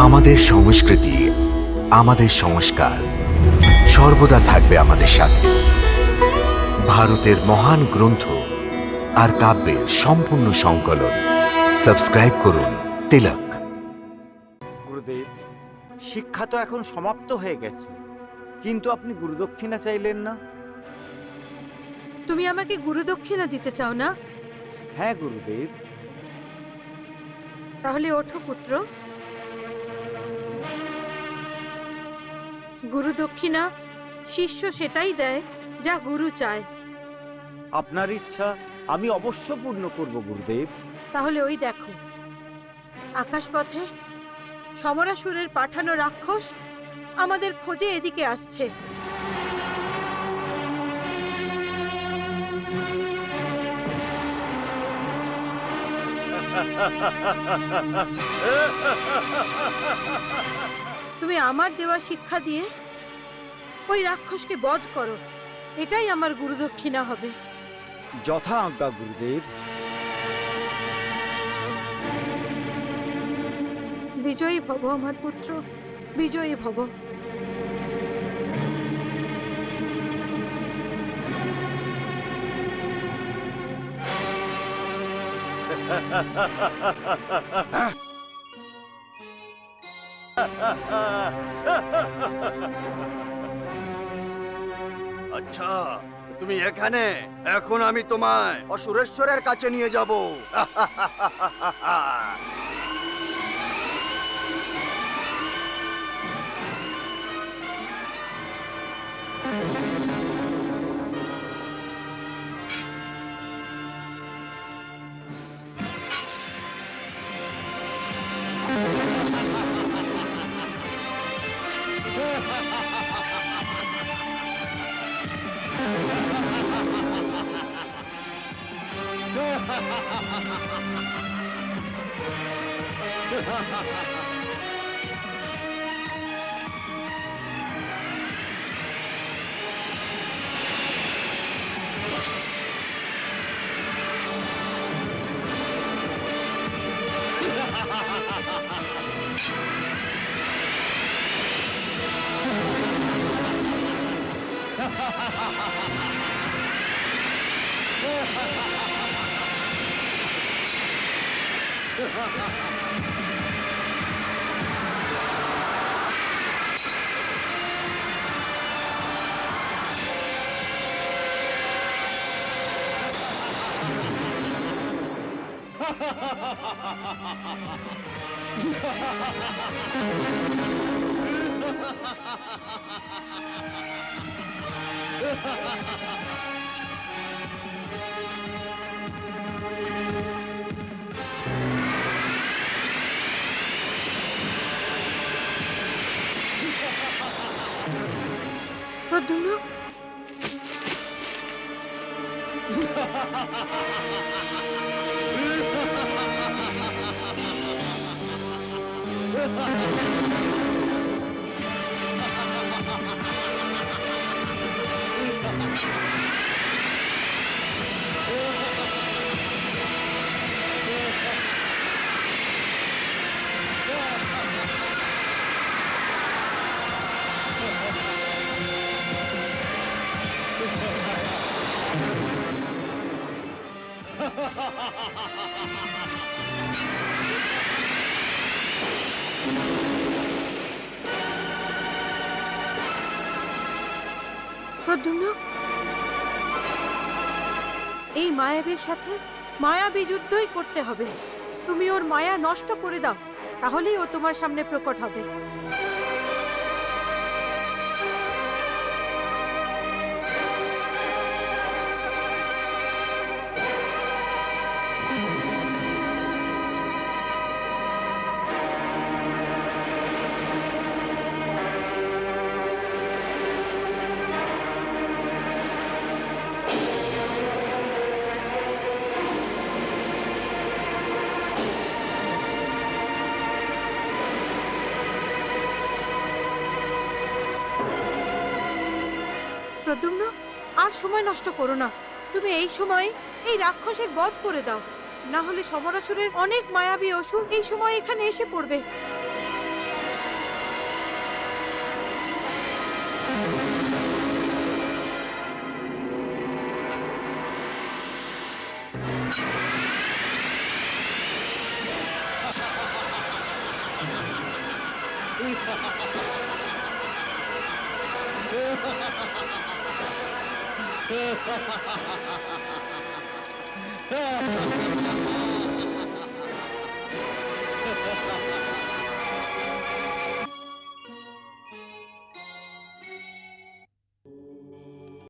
আমাদের সংস্কৃতি, আমাদের সংস্কার সর্বদা থাকবে আমাদের সাথে। ভারতের মহান গ্রন্থ আর কাব্যের সম্পূর্ণ সংকলন। সাবস্ক্রাইব করুন তিলক। গুরুদেব, শিক্ষা তো এখন সমাপ্ত হয়ে গেছে, কিন্তু আপনি গুরুদক্ষিণা চাইলেন না। তুমি আমাকে গুরুদক্ষিণা দিতে চাও না? হ্যাঁ গুরুদেব। তাহলে ওঠো পুত্র। গুরুদক্ষিণা শিষ্য সেটাই দেয় যা গুরু চায়। আপনার ইচ্ছা আমি অবশ্য পূর্ণ করব গুরুদেব। তাহলে ওই দেখো, আকাশপথে সমরাসুরের পাঠানো রাক্ষস আমাদের খোঁজে এদিকে আসছে। তুমি আমার দেওয়া শিক্ষা দিয়ে ওই রাক্ষসকে বধ করো, এটাই আমার গুরুদক্ষিণা হবে। যথা আজ্ঞা গুরুদেব। বিজয়ী ভব আমার পুত্র, বিজয়ী ভব। আচ্ছা, তুমি এখানে? এখন আমি তোমায় অসুরেশ্বরের কাছে নিয়ে যাব। প্রদ্যুম্ন, প্রদ্যুম্ন, এই মায়াবীর সাথে মায়াবী যুদ্ধই করতে হবে। তুমি ওর মায়া নষ্ট করে দাও, তাহলেই ও তোমার সামনে প্রকট হবে। প্রদ্যুম্ন, আর সময় নষ্ট করো না। তুমি এই সময় এই রাক্ষসের বধ করে দাও, না হলে সমরাসুরের অনেক মায়াবী অসুর এই সময় এখানে এসে পড়বে। Ha ha ha ha!